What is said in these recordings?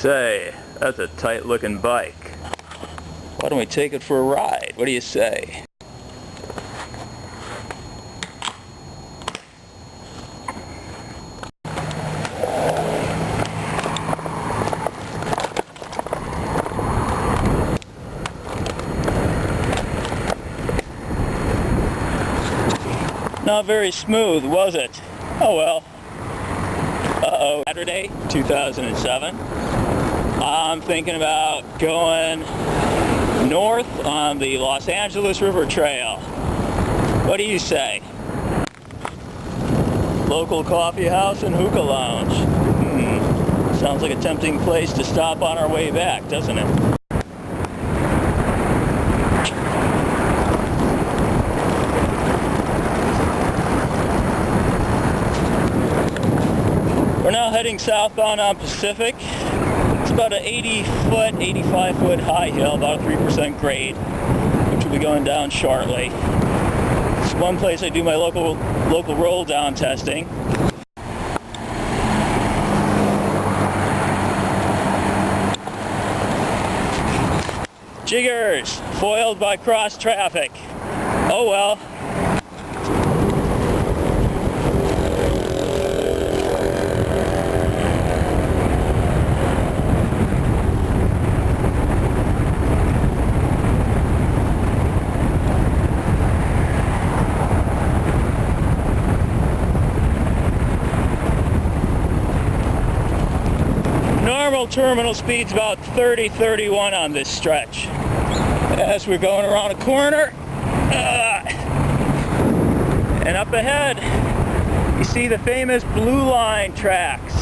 Say, that's a tight looking bike. Why don't we take it for a ride? What do you say? Not very smooth, was it? Oh well. Uh-oh. Saturday, 2007. I'm thinking about going north on the Los Angeles River Trail. What do you say? Local coffee house and hookah lounge. Sounds like a tempting place to stop on our way back, doesn't it? We're now heading southbound on Pacific. It's about an 80-foot, 85-foot high hill, about a 3% grade, which will be going down shortly. It's one place I do my local roll down testing. Jiggers, foiled by cross traffic. Oh well. Normal terminal speed's about 30-31 on this stretch. As we're going around a corner, and up ahead, you see the famous Blue Line tracks.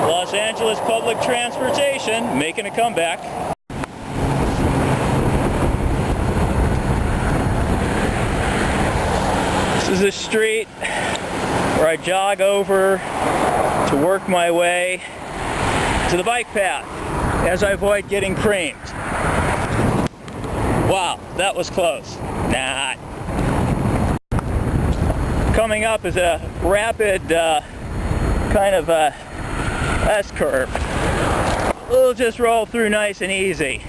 Los Angeles public transportation making a comeback. This is a street where I jog over to work my way to the bike path as I avoid getting creamed. Wow, that was close. Nah. Coming up is a rapid kind of S-curve. We'll just roll through nice and easy.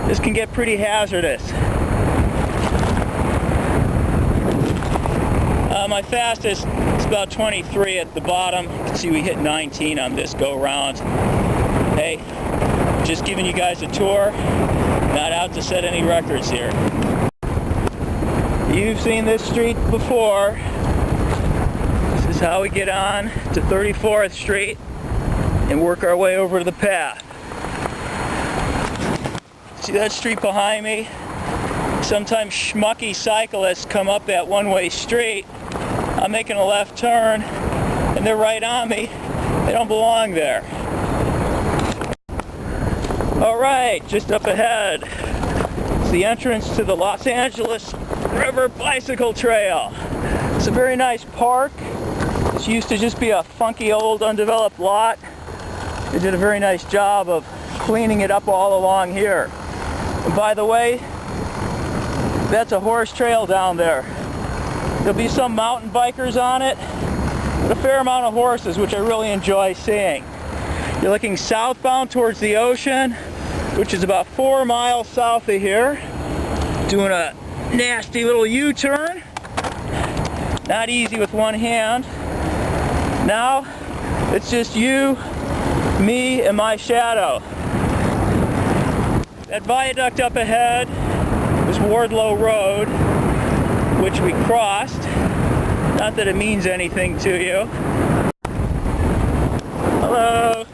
This can get pretty hazardous. My fastest is about 23 at the bottom. You can see we hit 19 on this go-round. Hey, just giving you guys a tour. Not out to set any records here. You've seen this street before. This is how we get on to 34th Street and work our way over to the path. See that street behind me? Sometimes schmucky cyclists come up that one-way street. I'm making a left turn, and they're right on me. They don't belong there. All right, just up ahead, it's the entrance to the Los Angeles River Bicycle Trail. It's a very nice park. This used to just be a funky old undeveloped lot. They did a very nice job of cleaning it up all along here. And by the way, that's a horse trail down there. There'll be some mountain bikers on it, but a fair amount of horses, which I really enjoy seeing. You're looking southbound towards the ocean, which is about 4 miles south of here. Doing a nasty little U-turn. Not easy with one hand. Now, it's just you, me, and my shadow. That viaduct up ahead is Wardlow Road, which we crossed. Not that it means anything to you. Hello.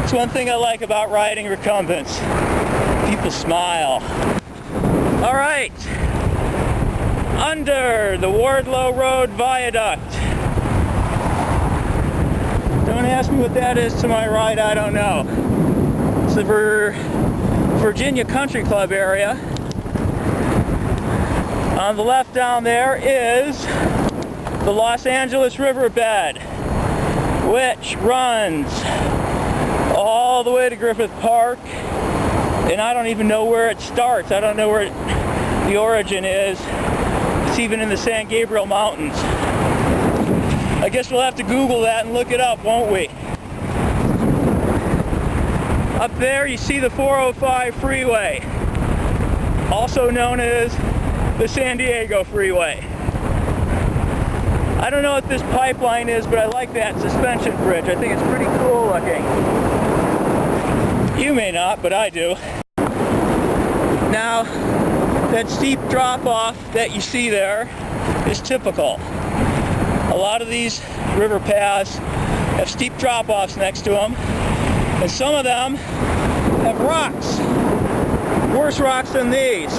It's one thing I like about riding recumbents. People smile. All right. Under the Wardlow Road Viaduct. Don't ask me what that is to my right, I don't know. It's the Virginia Country Club area. On the left down there is the Los Angeles Riverbed, which runs all the way to Griffith Park and I don't even know where it starts. I don't know where the origin is. It's even in the San Gabriel Mountains. I guess we'll have to Google that and look it up, won't we? Up there you see the 405 freeway, also known as the San Diego Freeway. I don't know what this pipeline is, but I like that suspension bridge. I think it's pretty cool looking. You may not, but I do. Now, that steep drop-off that you see there is typical. A lot of these river paths have steep drop-offs next to them, and some of them have rocks, worse rocks than these.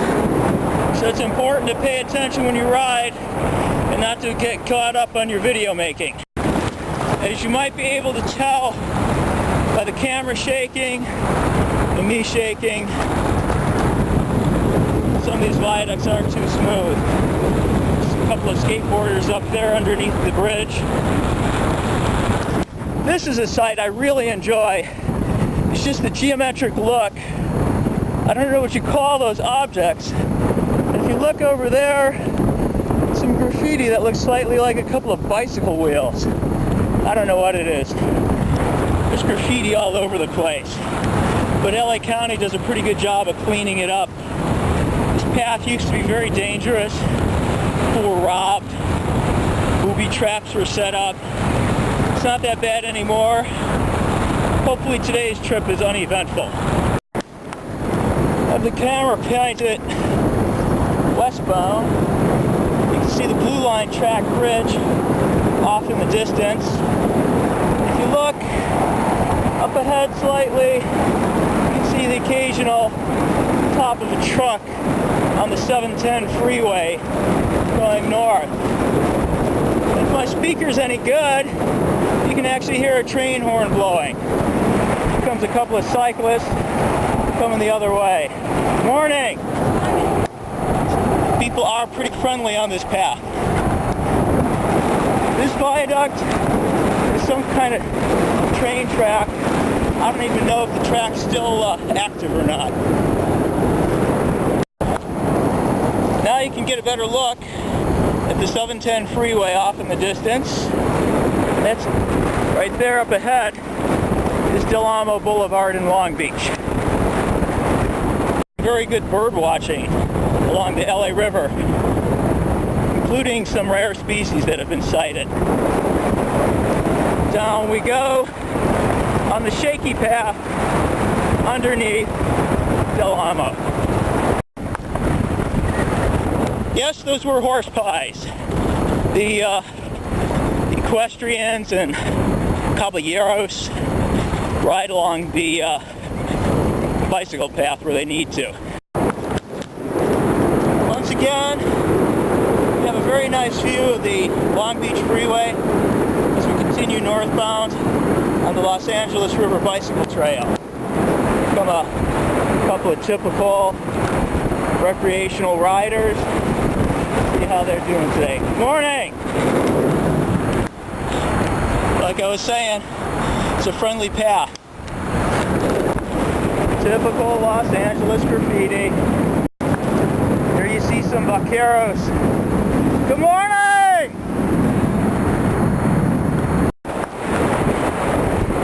So it's important to pay attention when you ride and not to get caught up on your video making. As you might be able to tell by the camera shaking and me shaking, some of these viaducts aren't too smooth. There's a couple of skateboarders up there underneath the bridge. This is a sight I really enjoy. It's just the geometric look. I don't know what you call those objects. If you look over there, some graffiti that looks slightly like a couple of bicycle wheels. I don't know what it is. There's graffiti all over the place. But LA County does a pretty good job of cleaning it up. This path used to be very dangerous. People were robbed. Booby traps were set up. It's not that bad anymore. Hopefully today's trip is uneventful. I have the camera pointed westbound. You can see the Blue Line track bridge off in the distance. If you look up ahead slightly, you can see the occasional top of a truck on the 710 freeway going north. If my speaker's any good, you can actually hear a train horn blowing. Here comes a couple of cyclists coming the other way. Morning! People are pretty friendly on this path. This viaduct is some kind of train track. I don't even know if the track's still active or not. Now you can get a better look at the 710 freeway off in the distance. That's right there up ahead is Diego Boulevard in Long Beach. Very good bird watching along the LA River, including some rare species that have been sighted. Down we go on the shaky path underneath Del Amo. Yes, those were horse pies. The equestrians and caballeros ride along the bicycle path where they need to. Once again, we have a very nice view of the Long Beach Freeway as we continue northbound on the Los Angeles River Bicycle Trail. From a couple of typical recreational riders. See how they're doing today. Good morning! Like I was saying, it's a friendly path. Typical Los Angeles graffiti. Here you see some vaqueros. Good morning!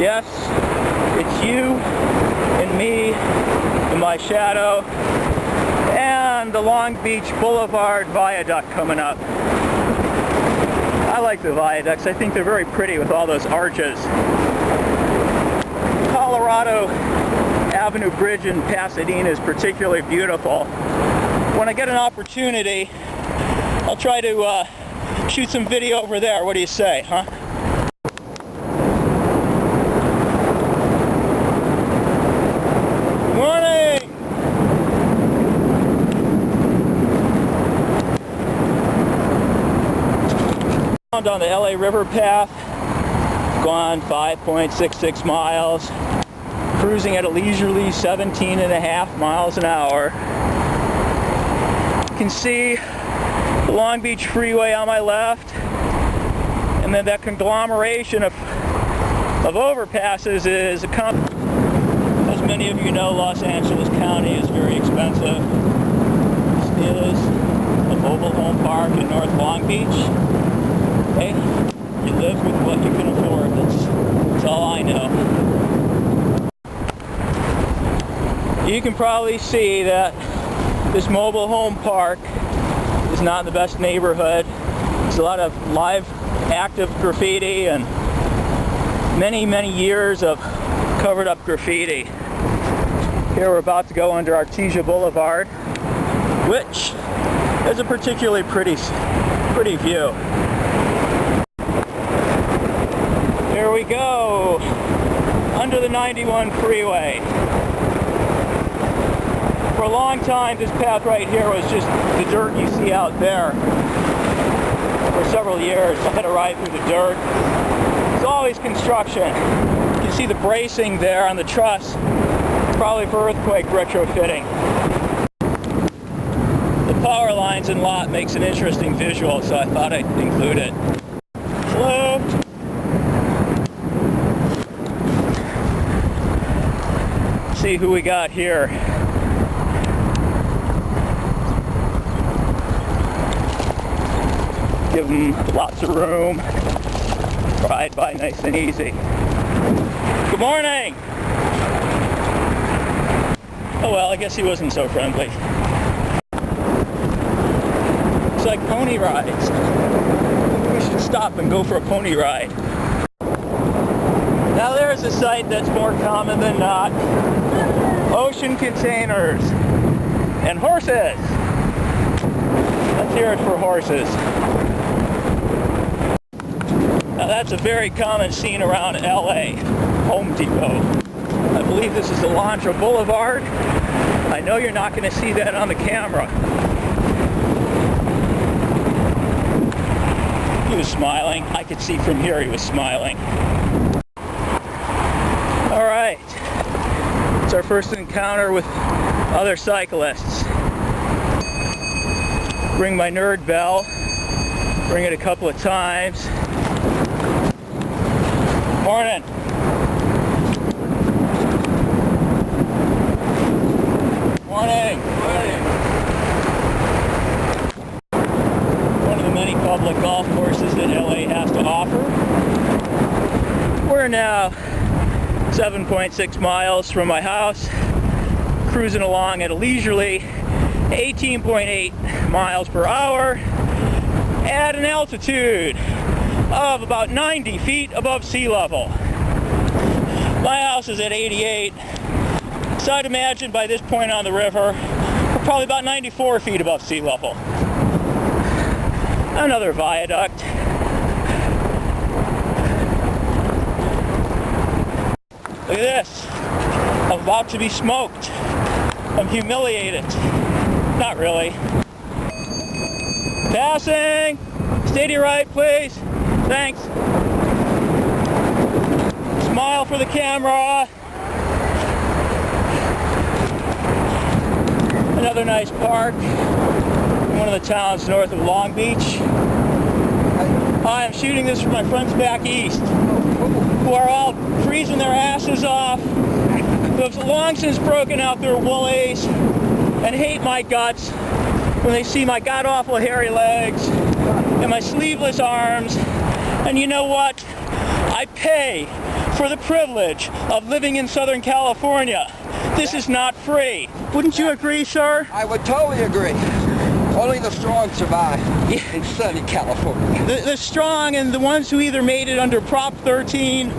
Yes, it's you and me in my shadow and the Long Beach Boulevard viaduct coming up. I like the viaducts. I think they're very pretty with all those arches. Colorado Avenue Bridge in Pasadena is particularly beautiful. When I get an opportunity, I'll try to shoot some video over there. What do you say, huh? Morning! On the LA River path, gone 5.66 miles. Cruising at a leisurely 17.5 miles an hour. You can see the Long Beach Freeway on my left, and then that conglomeration of overpasses is as many many of you know, Los Angeles County is very expensive. This is a mobile home park in North Long Beach. Hey, you live with what you can afford. That's all I know. You can probably see that this mobile home park is not in the best neighborhood. There's a lot of live, active graffiti and many years of covered up graffiti. Here we're about to go under Whittier Boulevard, which is a particularly pretty view. Here we go, under the 91 freeway. For a long time, this path right here was just the dirt you see out there. For several years, I had to ride through the dirt. It's always construction. You can see the bracing there on the truss, probably for earthquake retrofitting. The power lines and lot makes an interesting visual, so I thought I'd include it. Hello. See who we got here. Give them lots of room. Ride by nice and easy. Good morning! Oh well, I guess he wasn't so friendly. It's like pony rides. We should stop and go for a pony ride. Now there's a sight that's more common than not. Ocean containers and horses. Let's hear it for horses. Now that's a very common scene around LA, Home Depot. I believe this is Whittier Boulevard. I know you're not going to see that on the camera. He was smiling. I could see from here he was smiling. Alright, it's our first encounter with other cyclists. Ring my nerd bell. Ring it a couple of times. Morning. Morning. Morning. One of the many public golf courses that LA has to offer. We're now 7.6 miles from my house, cruising along at a leisurely 18.8 miles per hour at an altitude of about 90 feet above sea level. My house is at 88, so I'd imagine by this point on the river, we're probably about 94 feet above sea level. Another viaduct. Look at this. I'm about to be smoked. I'm humiliated. Not really. Passing! Stay to your right, please. Thanks. Smile for the camera. Another nice park in one of the towns north of Long Beach. Hi, I'm shooting this for my friends back east who are all freezing their asses off, who have long since broken out their woolies and hate my guts when they see my god-awful hairy legs and my sleeveless arms. And you know what? I pay for the privilege of living in Southern California. This is not free. Wouldn't you agree, sir? I would totally agree. Only the strong survive in sunny California. The strong and the ones who either made it under Prop 13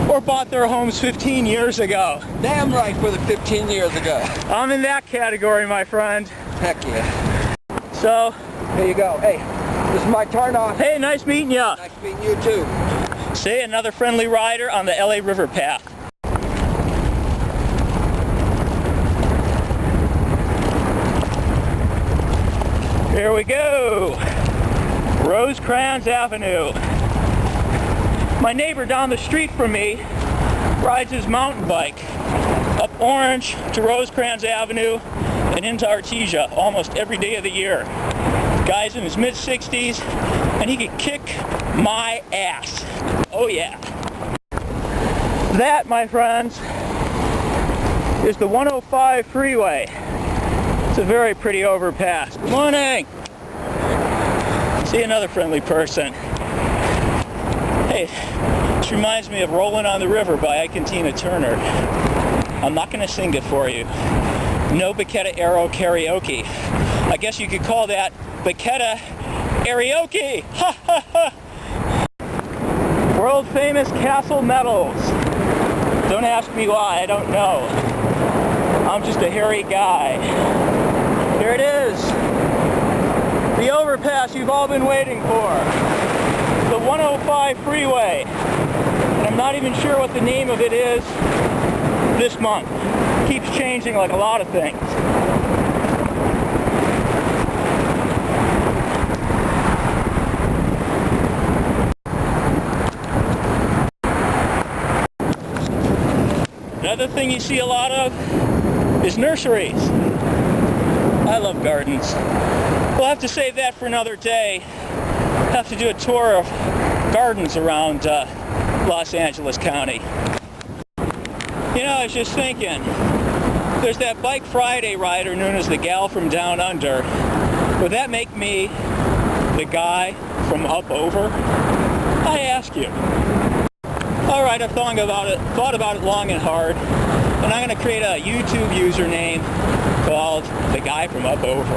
or bought their homes 15 years ago. Damn right for the 15 years ago. I'm in that category, my friend. Heck yeah. So, here you go. Hey, this is my turn off. Hey, nice meeting ya. Nice meeting you too. See, another friendly rider on the LA River Path. Here we go. Rosecrans Avenue. My neighbor down the street from me rides his mountain bike up Orange to Rosecrans Avenue and into Artesia almost every day of the year. The guy's in his mid-60s and he could kick my ass. Oh yeah. That, my friends, is the 105 freeway. It's a very pretty overpass. Good morning! See another friendly person. Hey, this reminds me of Rollin' on the River by Ike and Tina Turner. I'm not going to sing it for you. No Bacchetta Arrow karaoke. I guess you could call that Bacchetta Karaoke. Ha ha ha! World famous Castle Metals. Don't ask me why, I don't know. I'm just a hairy guy. Here it is. The overpass you've all been waiting for. The 105 freeway. And I'm not even sure what the name of it is this month. Keeps changing like a lot of things. Another thing you see a lot of is nurseries. I love gardens. We'll have to save that for another day. Have to do a tour of gardens around Los Angeles County. You know, I was just thinking, there's that Bike Friday rider known as the gal from down under. Would that make me the guy from up over? I ask you. Alright, I've thought about it long and hard, and I'm going to create a YouTube username called the guy from up over.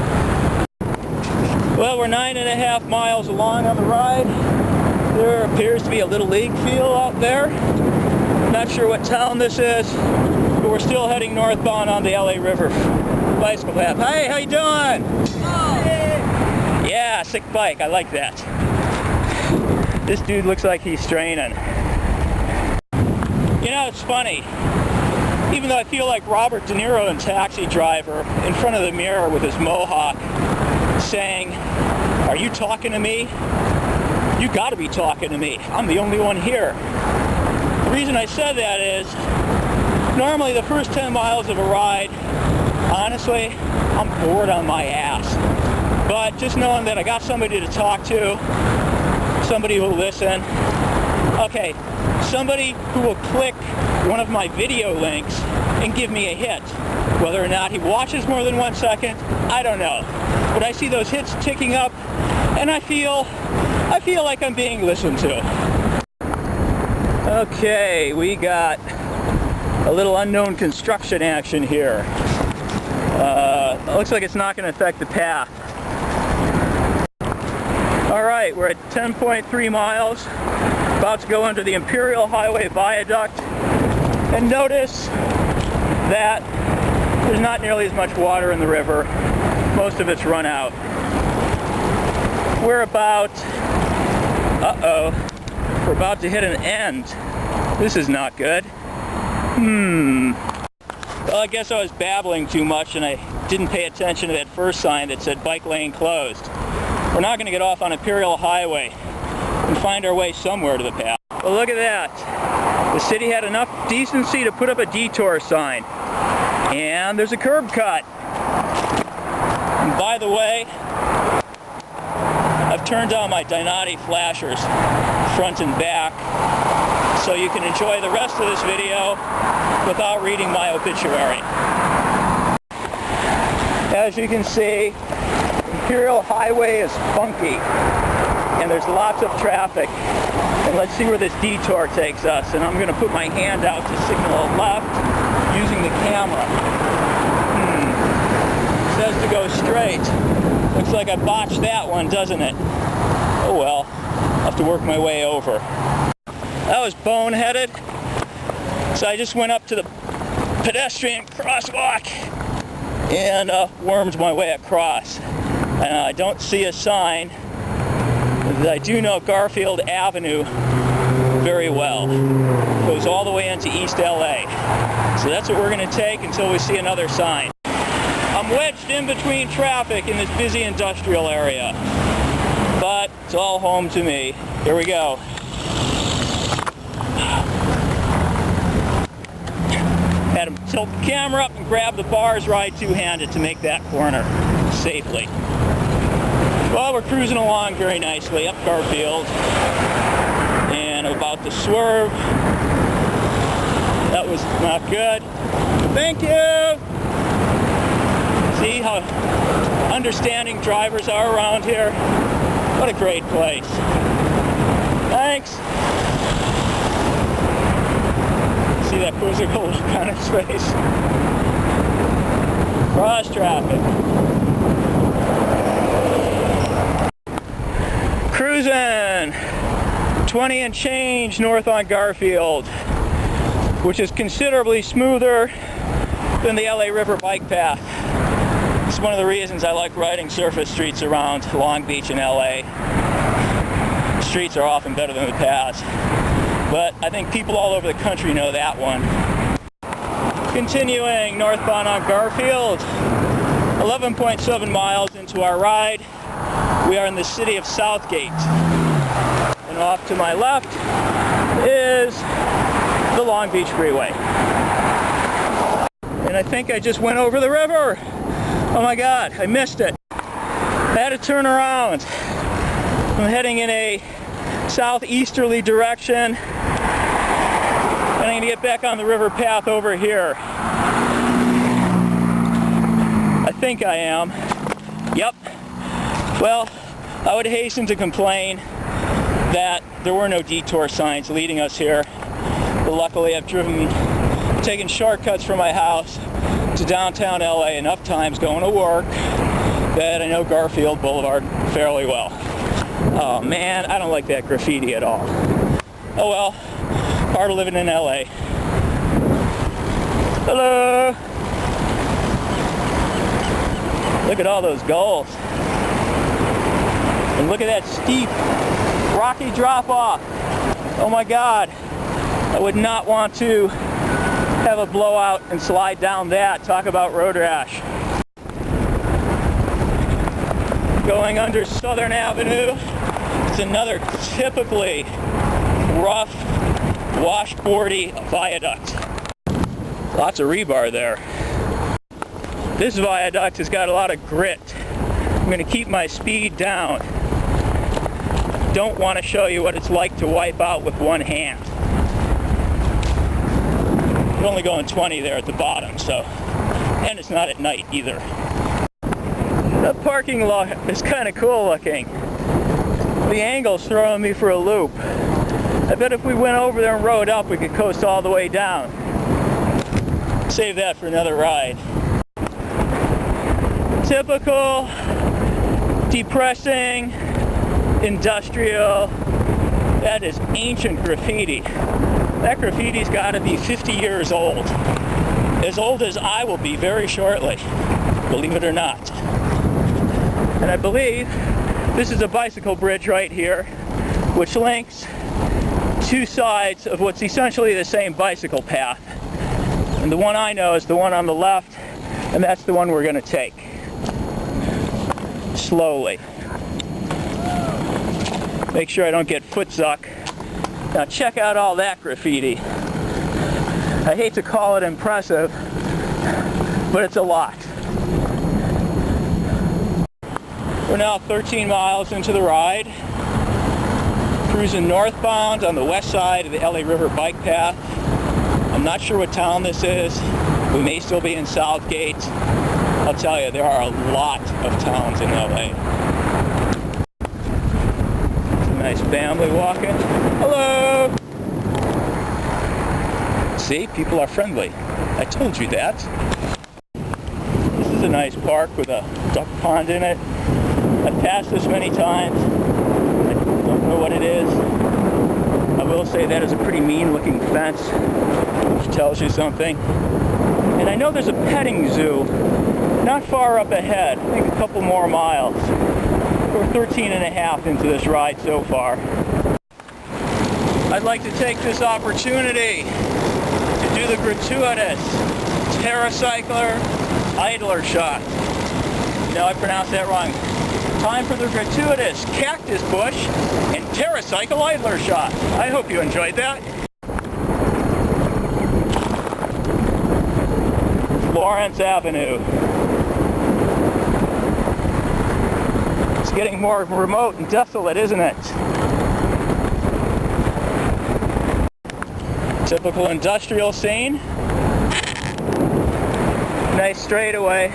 Well, we're 9.5 miles along on the ride. There appears to be a little league field out there. Not sure what town this is, but we're still heading northbound on the LA River bicycle path. Hey, how you doing? Oh. Yeah, sick bike. I like that. This dude looks like he's straining. You know, it's funny. Even though I feel like Robert De Niro in Taxi Driver in front of the mirror with his mohawk saying, "Are you talking to me? You gotta be talking to me. I'm the only one here." The reason I said that is, normally the first 10 miles of a ride, honestly, I'm bored on my ass. But just knowing that I got somebody to talk to, somebody who will listen, okay, somebody who will click one of my video links and give me a hit. Whether or not he watches more than 1 second, I don't know. But I see those hits ticking up, and I feel like I'm being listened to. Okay, we got a little unknown construction action here. Looks like it's not going to affect the path. Alright, we're at 10.3 miles, about to go under the Imperial Highway Viaduct, and notice that there's not nearly as much water in the river. Most of it's run out. We're about to hit an end. This is not good. Well, I guess I was babbling too much and I didn't pay attention to that first sign that said bike lane closed. We're now going to get off on Imperial Highway and find our way somewhere to the path. Well, look at that. The city had enough decency to put up a detour sign. And there's a curb cut. And by the way, I've turned on my Donati flashers, front and back, so you can enjoy the rest of this video without reading my obituary. As you can see, Imperial Highway is funky, and there's lots of traffic. And let's see where this detour takes us. And I'm going to put my hand out to signal left using the camera. It says to go straight. Looks like I botched that one, doesn't it? Oh well, I'll have to work my way over. That was boneheaded. So I just went up to the pedestrian crosswalk and wormed my way across. And I don't see a sign. I do know Garfield Avenue very well. It goes all the way into East LA. So that's what we're going to take until we see another sign. I'm wedged in between traffic in this busy industrial area. But it's all home to me. Here we go. Had to tilt the camera up and grab the bars right two-handed to make that corner safely. Well, we're cruising along very nicely up Garfield, and about to swerve. That was not good. Thank you! See how understanding drivers are around here? What a great place. Thanks! See that quizzical look on his face? Cross traffic. Cruising 20 and change north on Garfield, which is considerably smoother than the LA River bike path. It's one of the reasons I like riding surface streets around Long Beach and LA. Streets are often better than the paths, but I think people all over the country know that one. Continuing northbound on Garfield, 11.7 miles into our ride, we are in the city of Southgate. And off to my left is the Long Beach Freeway. And I think I just went over the river. Oh my God, I missed it. I had to turn around. I'm heading in a southeasterly direction. And I'm gonna get back on the river path over here. I think I am. Yep. Well, I would hasten to complain that there were no detour signs leading us here. But luckily I've taken shortcuts from my house to downtown LA enough times going to work that I know Garfield Boulevard fairly well. Oh man, I don't like that graffiti at all. Oh well, part of living in LA. Hello! Look at all those gulls. And look at that steep, rocky drop-off. Oh my God. I would not want to have a blowout and slide down that. Talk about road rash. Going under Southern Avenue. It's another typically rough, washboardy viaduct. Lots of rebar there. This viaduct has got a lot of grit. I'm going to keep my speed down. Don't want to show you what it's like to wipe out with one hand. We're only going 20 there at the bottom, so, and it's not at night either. The parking lot is kind of cool looking. The angle's throwing me for a loop. I bet if we went over there and rode up, we could coast all the way down. Save that for another ride. Typical, depressing, industrial. That is ancient graffiti. That graffiti's got to be 50 years old. As old as I will be very shortly, believe it or not. And I believe this is a bicycle bridge right here, which links two sides of what's essentially the same bicycle path. And the one I know is the one on the left, and that's the one we're going to take. Slowly. Make sure I don't get footsuck. Now check out all that graffiti. I hate to call it impressive, but it's a lot. We're now 13 miles into the ride, cruising northbound on the west side of the LA River bike path. I'm not sure what town this is. We may still be in Southgate. I'll tell you, there are a lot of towns in LA. Nice family walking. Hello! See, people are friendly. I told you that. This is a nice park with a duck pond in it. I've passed this many times. I don't know what it is. I will say that is a pretty mean looking fence, which tells you something. And I know there's a petting zoo not far up ahead, I think a couple more miles. We're 13 and a half into this ride so far. I'd like to take this opportunity to do the gratuitous TerraCycler idler shot. No, I pronounced that wrong. Time for the gratuitous cactus bush and TerraCycle idler shot. I hope you enjoyed that. Lawrence Avenue. It's getting more remote and desolate, isn't it? Typical industrial scene. Nice straightaway.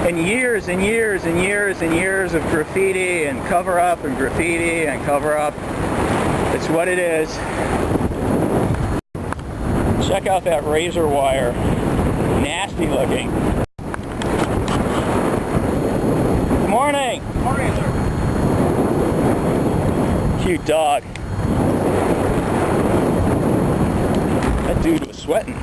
And years and years and years and years of graffiti and cover up and graffiti and cover up. It's what it is. Check out that razor wire. Nasty looking. Good morning. Good morning, sir. Cute dog. That dude was sweating.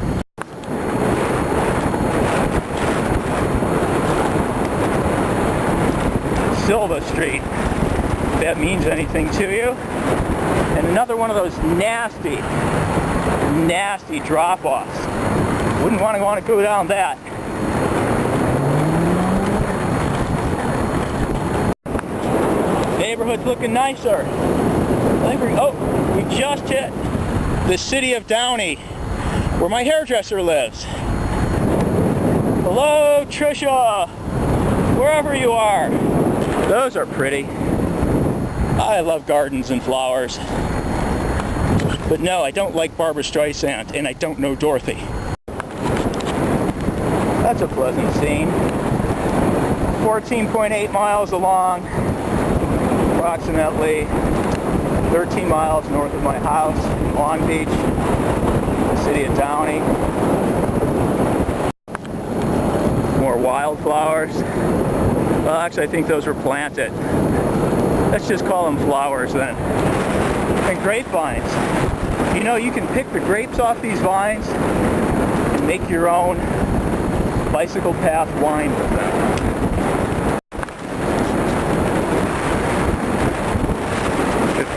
Silva Street, if that means anything to you. And another one of those nasty, nasty drop-offs. Wouldn't want to go down that. Neighborhood's looking nicer. I think we just hit the city of Downey, where my hairdresser lives. Hello, Trisha, wherever you are. Those are pretty. I love gardens and flowers. But no, I don't like Barbra Streisand, and I don't know Dorothy. That's a pleasant scene. 14.8 miles along, approximately 13 miles north of my house in Long Beach, the city of Downey. More wildflowers. Well, actually, I think those were planted. Let's just call them flowers then. And grapevines. You know, you can pick the grapes off these vines and make your own bicycle path wine with them.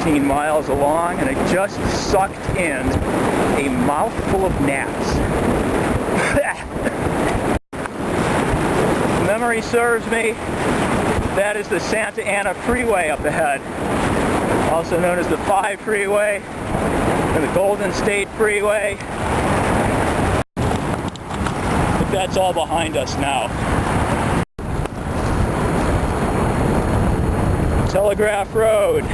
Miles along, and I just sucked in a mouthful of gnats. Memory serves me, that is the Santa Ana Freeway up ahead, also known as the 5 Freeway and the Golden State Freeway. But that's all behind us now. Telegraph Road.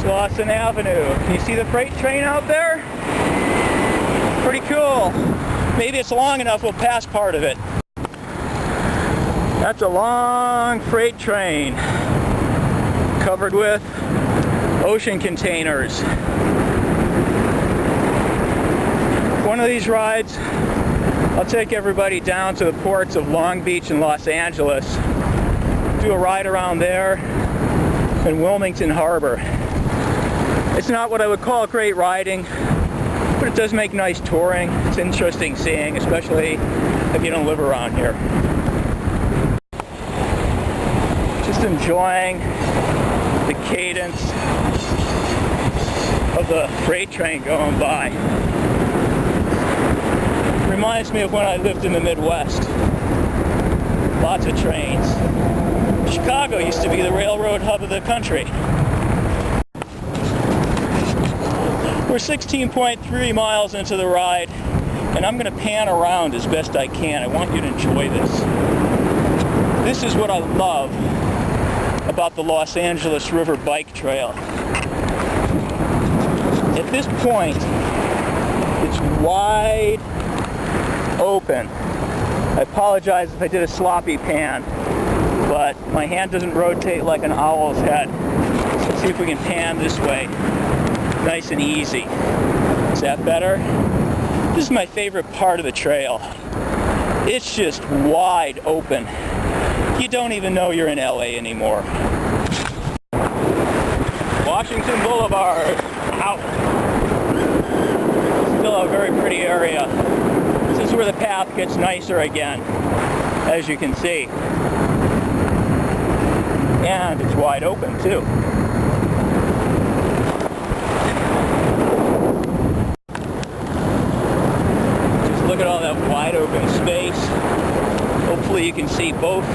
Slauson Avenue. Can you see the freight train out there? Pretty cool. Maybe it's long enough we'll pass part of it. That's a long freight train covered with ocean containers. One of these rides, I'll take everybody down to the ports of Long Beach and Los Angeles, do a ride around there in Wilmington Harbor. It's not what I would call great riding, but it does make nice touring. It's interesting seeing, especially if you don't live around here. Just enjoying the cadence of the freight train going by. Reminds me of when I lived in the Midwest. Lots of trains. Chicago used to be the railroad hub of the country. We're 16.3 miles into the ride, and I'm going to pan around as best I can. I want you to enjoy this. This is what I love about the Los Angeles River Bike Trail. At this point, it's wide open. I apologize if I did a sloppy pan, but my hand doesn't rotate like an owl's head. Let's see if we can pan this way. Nice and easy. Is that better? This is my favorite part of the trail. It's just wide open. You don't even know you're in LA anymore. Washington Boulevard. Ow. Still a very pretty area. This is where the path gets nicer again, as you can see. And it's wide open too. Look at all that wide open space. Hopefully you can see both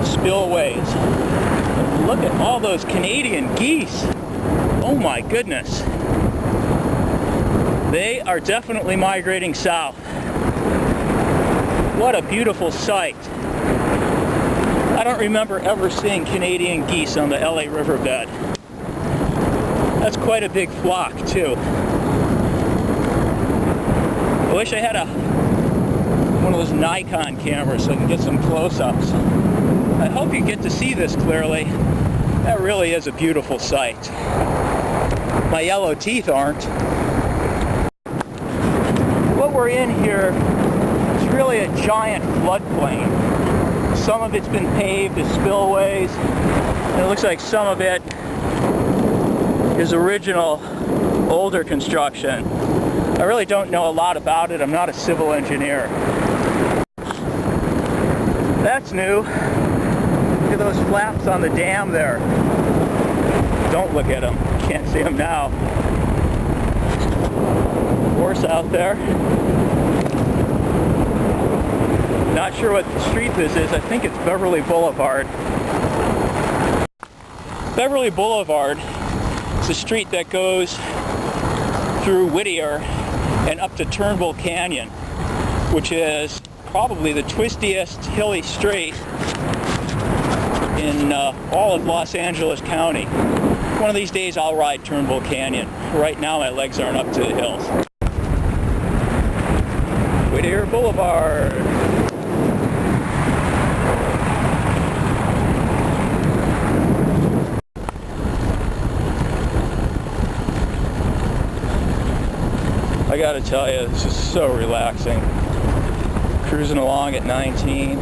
spillways. And look at all those Canadian geese. Oh my goodness. They are definitely migrating south. What a beautiful sight. I don't remember ever seeing Canadian geese on the LA riverbed. That's quite a big flock, too. I wish I had one of those Nikon cameras so I can get some close-ups. I hope you get to see this clearly. That really is a beautiful sight. My yellow teeth aren't. What we're in here is really a giant floodplain. Some of it's been paved as spillways, and it looks like some of it is original, older construction. I really don't know a lot about it. I'm not a civil engineer. That's new. Look at those flaps on the dam there. Don't look at them. Can't see them now. Horse out there. Not sure what street this is. I think it's Beverly Boulevard. Beverly Boulevard is a street that goes through Whittier and up to Turnbull Canyon, which is probably the twistiest hilly street in all of Los Angeles County. One of these days I'll ride Turnbull Canyon. Right now my legs aren't up to the hills. Whittier Boulevard. I gotta tell you, this is so relaxing. Cruising along at 19,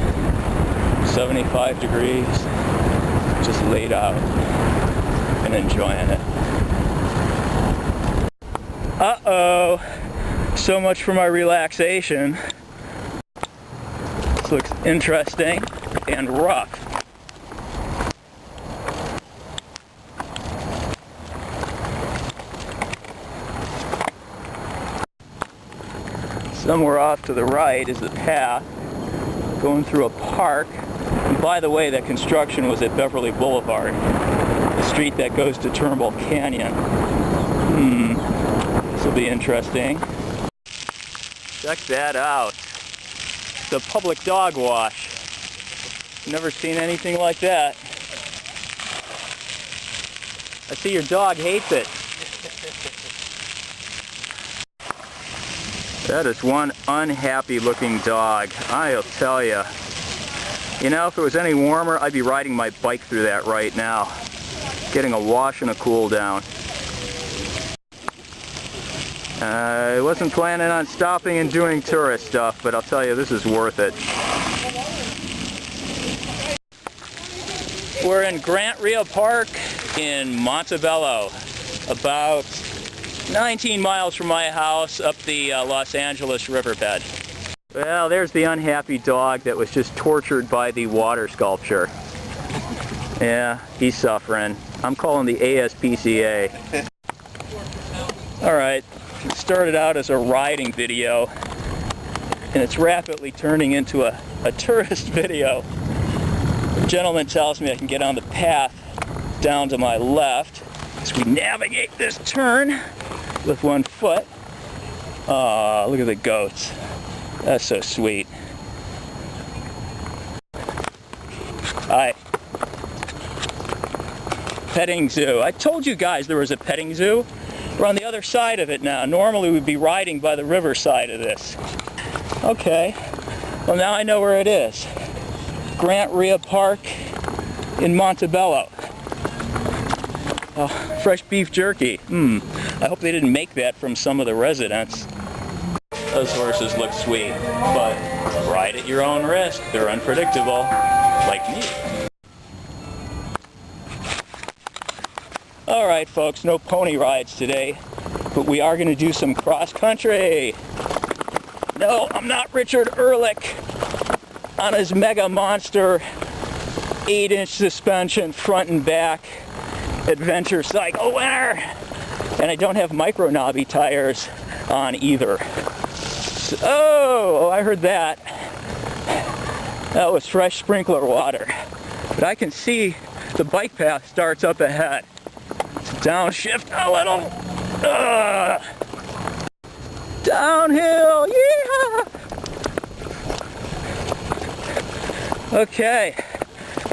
75 degrees, just laid out and enjoying it. Uh-oh, so much for my relaxation. This looks interesting and rough. Somewhere off to the right is the path going through a park. And by the way, that construction was at Beverly Boulevard, the street that goes to Turnbull Canyon. This will be interesting. Check that out. The public dog wash. Never seen anything like that. I see your dog hates it. That is one unhappy looking dog, I'll tell you. You know, if it was any warmer, I'd be riding my bike through that right now. Getting a wash and a cool down. I wasn't planning on stopping and doing tourist stuff, but I'll tell you, this is worth it. We're in Grant Rio Park in Montebello, about 19 miles from my house up the Los Angeles riverbed. Well, there's the unhappy dog that was just tortured by the water sculpture. Yeah, he's suffering. I'm calling the ASPCA. Alright, it started out as a riding video, and it's rapidly turning into a tourist video. The gentleman tells me I can get on the path down to my left as we navigate this turn with one foot. Aw, look at the goats. That's so sweet. Hi. Petting zoo. I told you guys there was a petting zoo. We're on the other side of it now. Normally we'd be riding by the river side of this. Okay. Well, now I know where it is. Grant Rio Park in Montebello. Oh, fresh beef jerky. I hope they didn't make that from some of the residents. Those horses look sweet, but ride at your own risk. They're unpredictable, like me. Alright folks, no pony rides today, but we are going to do some cross country. No, I'm not Richard Ehrlich on his mega monster 8-inch suspension front and back adventure cycle winner. And I don't have micro knobby tires on either. So, oh, I heard that. That was fresh sprinkler water. But I can see the bike path starts up ahead. Downshift a little. Downhill, yeehaw! Okay,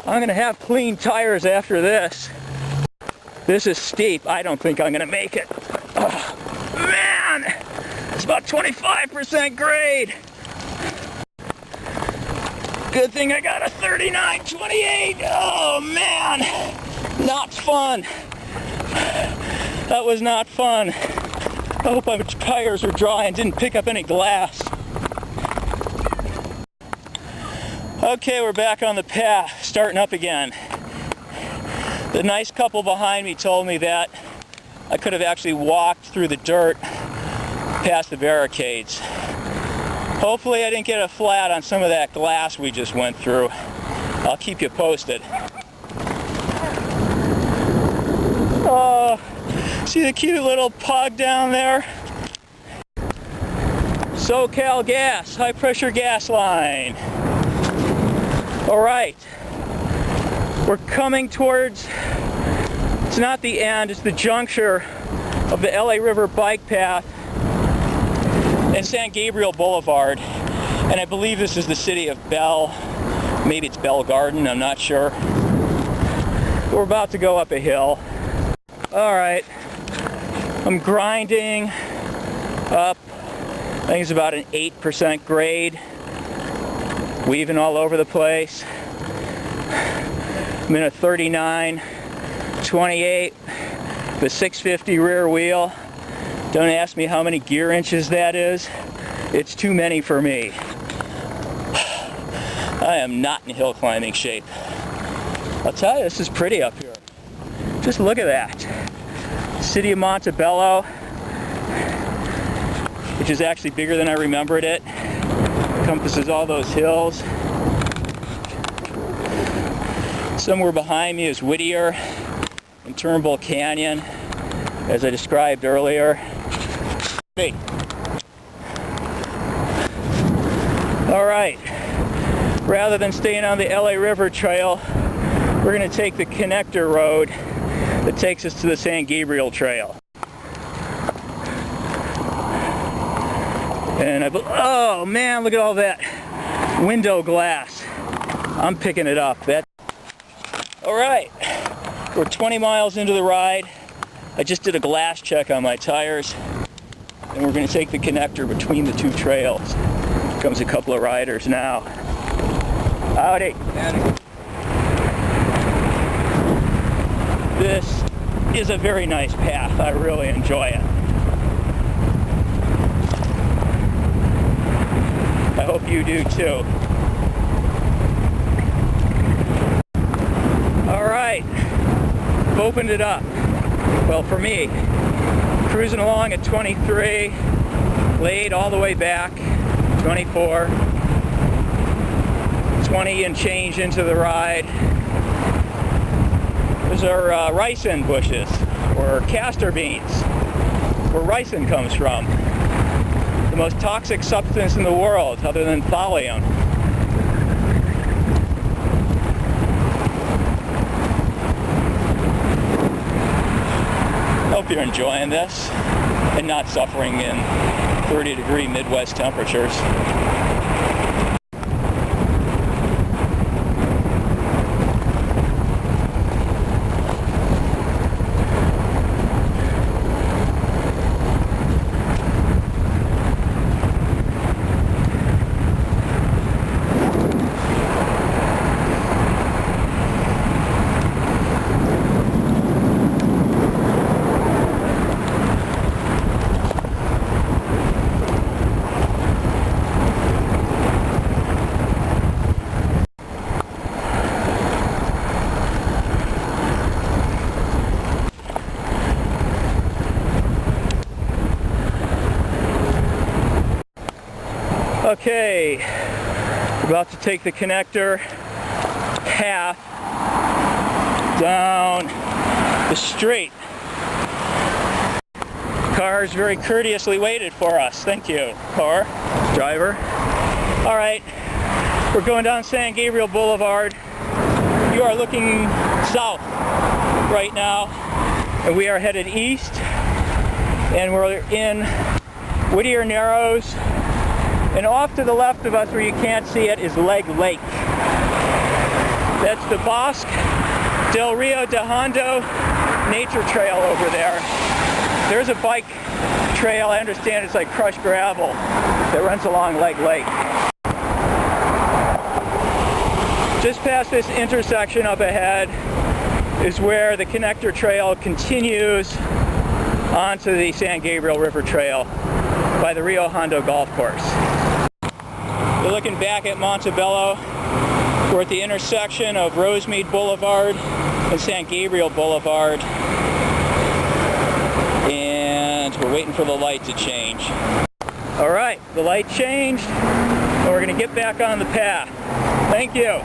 I'm gonna have clean tires after this. This is steep. I don't think I'm gonna make it. Oh, man, it's about 25% grade. Good thing I got a 39.28. Oh man, not fun. That was not fun. I hope my tires are dry and didn't pick up any glass. Okay, we're back on the path, starting up again. The nice couple behind me told me that I could have actually walked through the dirt past the barricades. Hopefully I didn't get a flat on some of that glass we just went through. I'll keep you posted. Oh, see the cute little pug down there? SoCal Gas, high pressure gas line. All right, we're coming towards, it's not the end, it's the juncture of the LA River bike path and San Gabriel Boulevard. And I believe this is the city of Bell. Maybe it's Bell Garden, I'm not sure. We're about to go up a hill. All right, I'm grinding up, I think it's about an 8% grade. Weaving all over the place. I'm in a 39.28, the 650 rear wheel. Don't ask me how many gear inches that is. It's too many for me. I am not in hill climbing shape. I'll tell you, this is pretty up here. Just look at that. City of Montebello, which is actually bigger than I remembered it. Encompasses all those hills. Somewhere behind me is Whittier and Turnbull Canyon, as I described earlier. Hey. All right, rather than staying on the LA River Trail, we're going to take the connector road that takes us to the San Gabriel Trail. And oh man, look at all that window glass. I'm picking it up. All right, we're 20 miles into the ride. I just did a glass check on my tires, and we're going to take the connector between the two trails. Here comes a couple of riders now. Howdy. This is a very nice path. I really enjoy it. I hope you do too. All right, we've opened it up. Well, for me, cruising along at 23, laid all the way back, 24, 20 and change into the ride. Those are ricin bushes, or castor beans, where ricin comes from. The most toxic substance in the world, other than thallium. Hope you're enjoying this and not suffering in 30-degree Midwest temperatures. Okay, we're about to take the connector path down the street. Cars very courteously waited for us. Thank you, car, driver. All right, we're going down San Gabriel Boulevard. You are looking south right now, and we are headed east, and we're in Whittier Narrows. And off to the left of us, where you can't see it, is Leg Lake. That's the Bosque del Rio de Hondo nature trail over there. There's a bike trail, I understand it's like crushed gravel, that runs along Leg Lake. Just past this intersection up ahead is where the connector trail continues onto the San Gabriel River Trail by the Rio Hondo Golf Course. You're looking back at Montebello. We're at the intersection of Rosemead Boulevard and San Gabriel Boulevard. And we're waiting for the light to change. All right, the light changed, and we're gonna get back on the path. Thank you.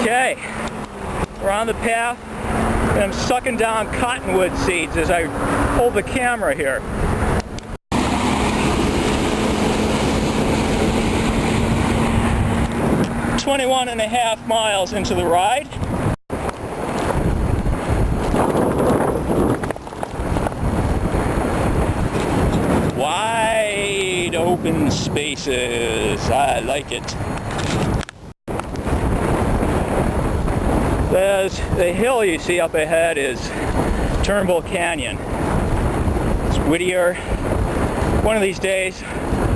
Okay, we're on the path, and I'm sucking down cottonwood seeds as I hold the camera here. "21.5 miles into the ride. Wide open spaces. I like it. The hill you see up ahead is Turnbull Canyon. It's Whittier. One of these days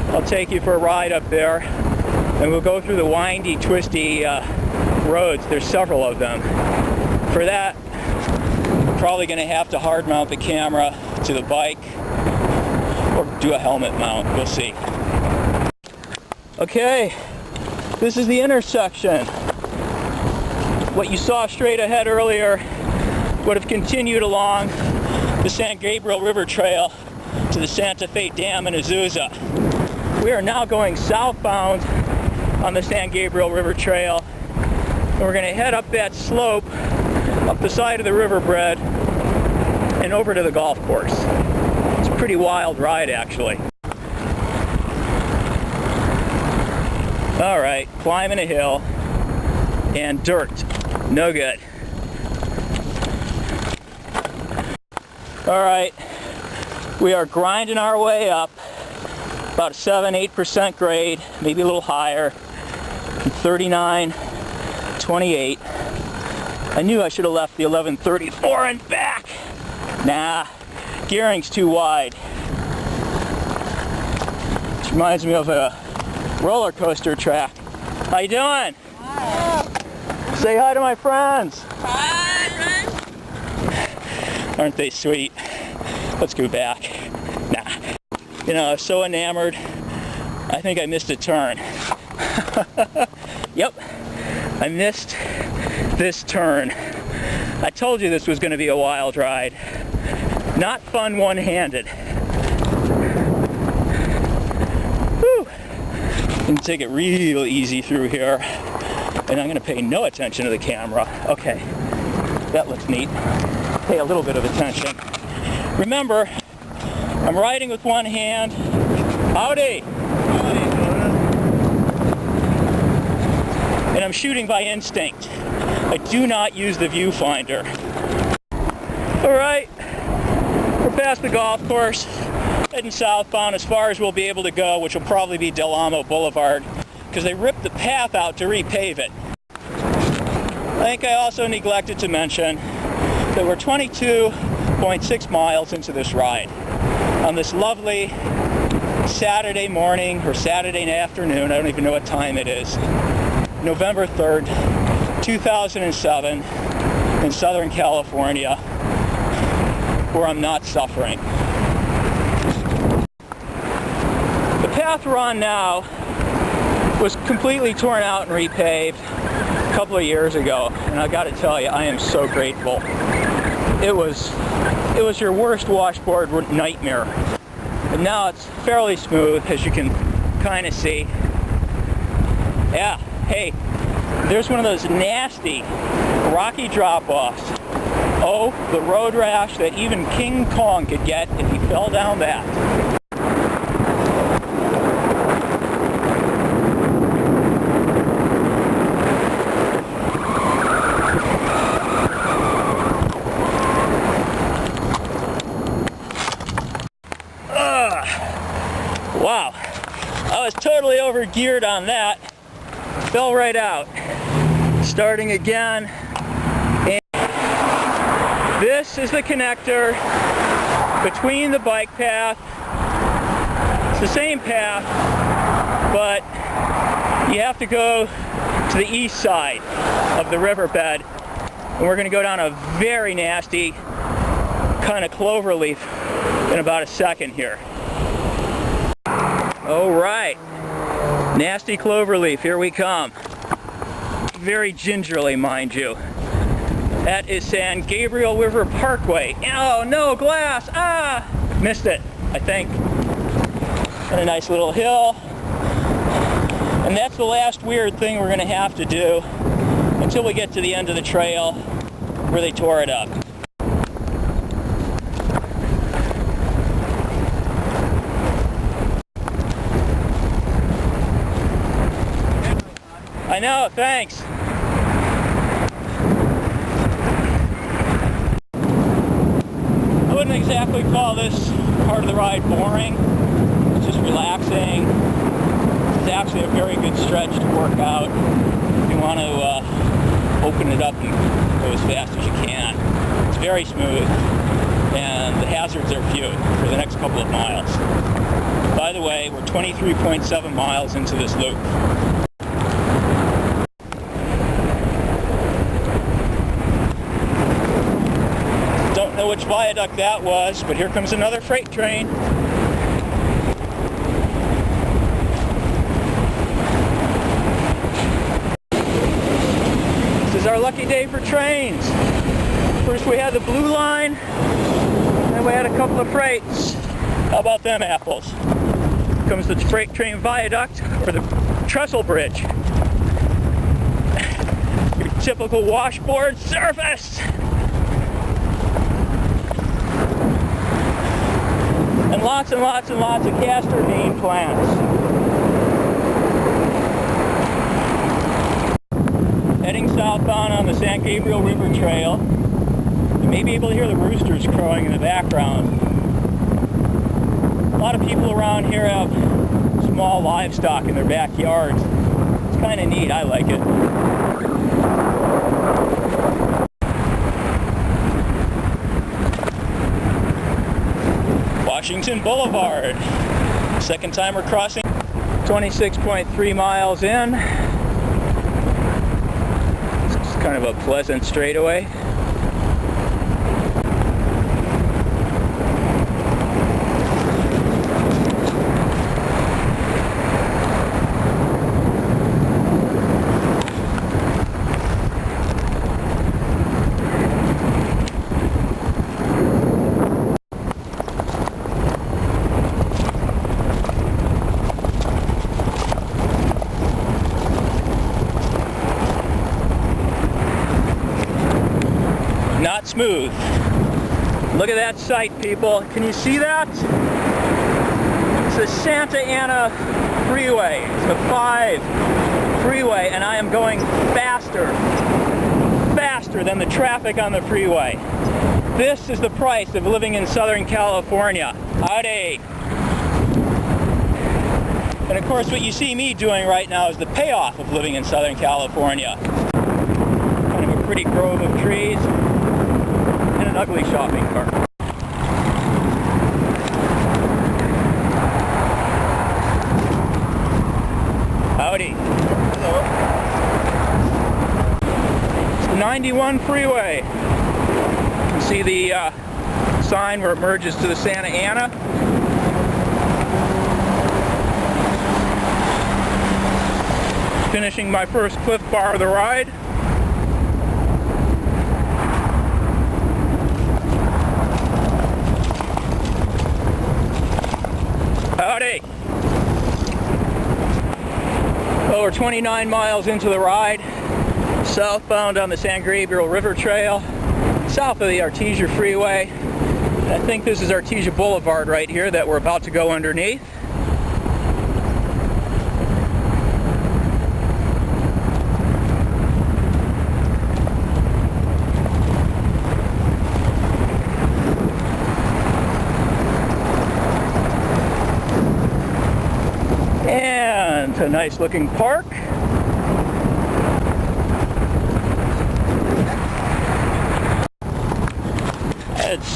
I'll take you for a ride up there and we'll go through the windy, twisty roads. There's several of them. For that, I'm probably going to have to hard mount the camera to the bike or do a helmet mount. We'll see. Okay, this is the intersection. What you saw straight ahead earlier would have continued along the San Gabriel River Trail to the Santa Fe Dam in Azusa. We are now going southbound on the San Gabriel River Trail, and we're going to head up that slope, up the side of the riverbed, and over to the golf course. It's a pretty wild ride, actually. All right, climbing a hill, and dirt. No good. All right, we are grinding our way up, about 7-8% grade, maybe a little higher, 39.28. I knew I should have left the 1134 and back. Nah, gearing's too wide. This reminds me of a roller coaster track. How you doing? Hi. Say hi to my friends. Hi, friends. Aren't they sweet? Let's go back. Nah. You know, I was so enamored, I think I missed a turn. Yep, I missed this turn. I told you this was going to be a wild ride. Not fun one-handed. Whew. Gonna take it real easy through here. And I'm going to pay no attention to the camera. Okay, that looks neat. Pay a little bit of attention. Remember, I'm riding with one hand. Howdy! And I'm shooting by instinct. I do not use the viewfinder. All right, we're past the golf course, heading southbound as far as we'll be able to go, which will probably be Del Amo Boulevard, because they ripped the path out to repave it. I think I also neglected to mention that we're 22.6 miles into this ride on this lovely Saturday morning or Saturday afternoon. I don't even know what time it is. November 3rd, 2007 in Southern California, where I'm not suffering. The path we're on now was completely torn out and repaved a couple of years ago, and I gotta tell you, I am so grateful. It was your worst washboard nightmare, and now it's fairly smooth, as you can kind of see. Yeah, hey, there's one of those nasty rocky drop-offs. Oh, the road rash that even King Kong could get if he fell down that. Wow, I was totally overgeared on that. fell right out. Starting again. And this is the connector between the bike path. It's the same path, but you have to go to the east side of the riverbed. And we're going to go down a very nasty kind of cloverleaf in about a second here. All right, nasty cloverleaf, here we come. Very gingerly, mind you. That is San Gabriel River Parkway. Oh no, glass! Ah! Missed it, I think. And a nice little hill. And that's the last weird thing we're going to have to do until we get to the end of the trail where they tore it up. I know, thanks. I wouldn't exactly call this part of the ride boring. It's just relaxing. It's actually a very good stretch to work out if you want to open it up and go as fast as you can. It's very smooth, and the hazards are few for the next couple of miles. By the way, we're 23.7 miles into this loop. Don't know which viaduct that was, but here comes another freight train. This is our lucky day for trains. First we had the blue line, then we had a couple of freights. How about them apples? Here comes the freight train viaduct, or the trestle bridge. Your typical washboard surface. And lots and lots and lots of castor bean plants. Heading southbound on the San Gabriel River Trail. You may be able to hear the roosters crowing in the background. A lot of people around here have small livestock in their backyards. It's kind of neat, I like it. Washington Boulevard. Second time we're crossing. 26.3 miles in. It's kind of a pleasant straightaway. Not smooth. Look at that sight, people. Can you see that? It's the Santa Ana Freeway. It's the 5 freeway, and I am going faster than the traffic on the freeway. This is the price of living in Southern California. Howdy. And of course, what you see me doing right now is the payoff of living in Southern California. Kind of a pretty grove of trees. An ugly shopping cart. Howdy. Hello. It's the 91 freeway. You can see the sign where it merges to the Santa Ana. Finishing my first Cliff Bar of the ride. Howdy! Well, we're 29 miles into the ride, southbound on the San Gabriel River Trail, south of the Artesia Freeway. I think this is Artesia Boulevard right here that we're about to go underneath. A nice looking park.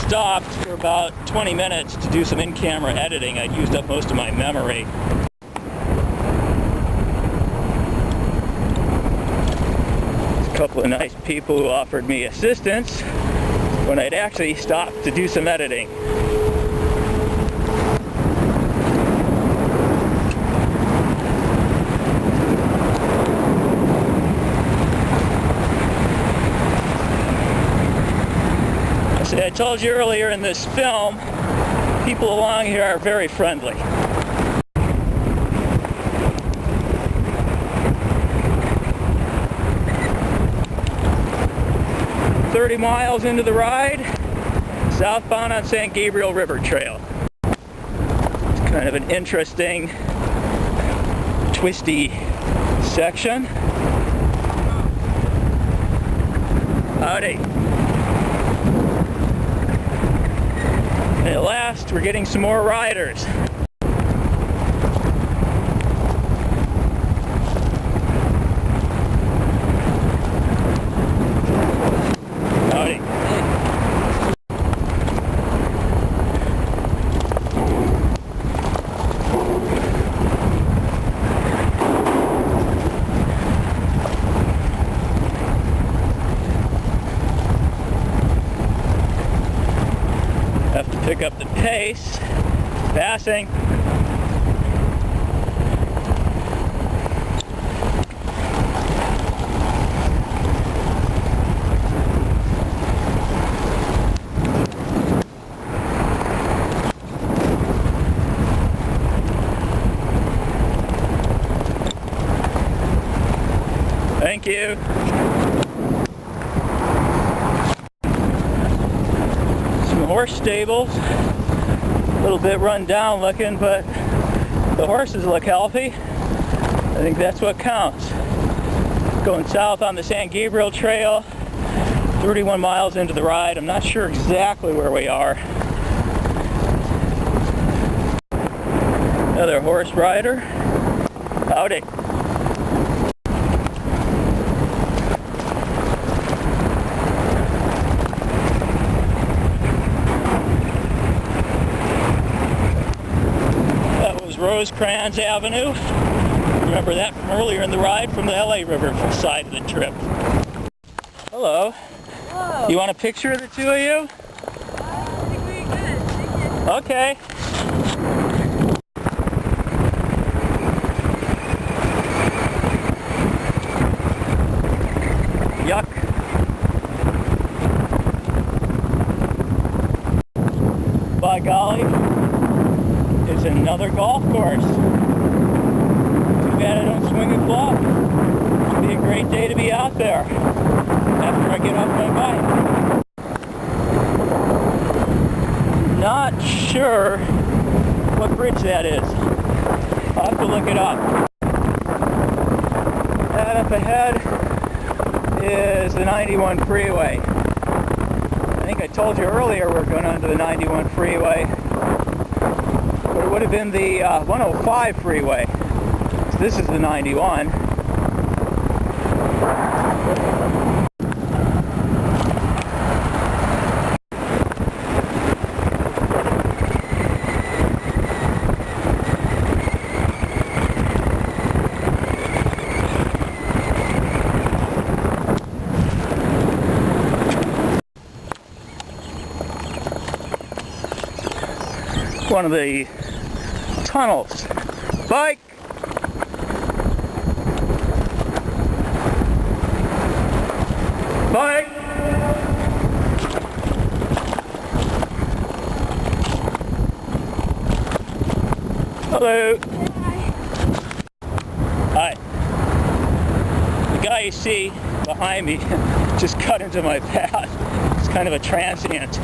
stopped for about 20 minutes to do some in-camera editing. I'd used up most of my memory. A couple of nice people who offered me assistance when I'd actually stopped to do some editing. I told you earlier in this film, people along here are very friendly. "30 miles into the ride, southbound on San Gabriel River Trail." It's kind of an interesting, twisty section. Howdy. And at last, we're getting some more riders. Howdy. Have to pick up the pace. Passing. Thank you. Some horse stables. A little bit run down looking, but the horses look healthy. I think that's what counts. Going south on the San Gabriel Trail, 31 miles into the ride. I'm not sure exactly where we are. Another horse rider. Howdy. Rosecrans Avenue. Remember that from earlier in the ride from the LA River side of the trip. Hello. Hello. You want a picture of the two of you? I think we're good. Thank you. Okay. Yuck. By golly. It's another golf course. Too bad I don't swing a club. It'd be a great day to be out there after I get off my bike. Not sure what bridge that is. I'll have to look it up. That up ahead is the 91 freeway. I think I told you earlier we're going onto the 91 freeway. It would have been the 105 freeway. So this is the 91. One of the tunnels. Bike! Bike! Hello! Hi. The guy you see behind me just cut into my path. It's kind of a transient.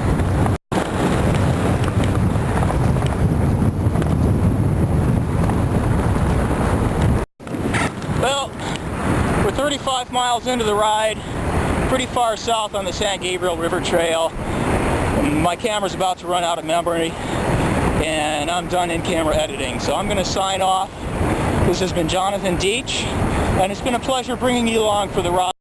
Well, we're 35 miles into the ride, pretty far south on the San Gabriel River Trail. My camera's about to run out of memory, and I'm done in-camera editing, so I'm going to sign off. This has been Jonathan Deach, and it's been a pleasure bringing you along for the ride.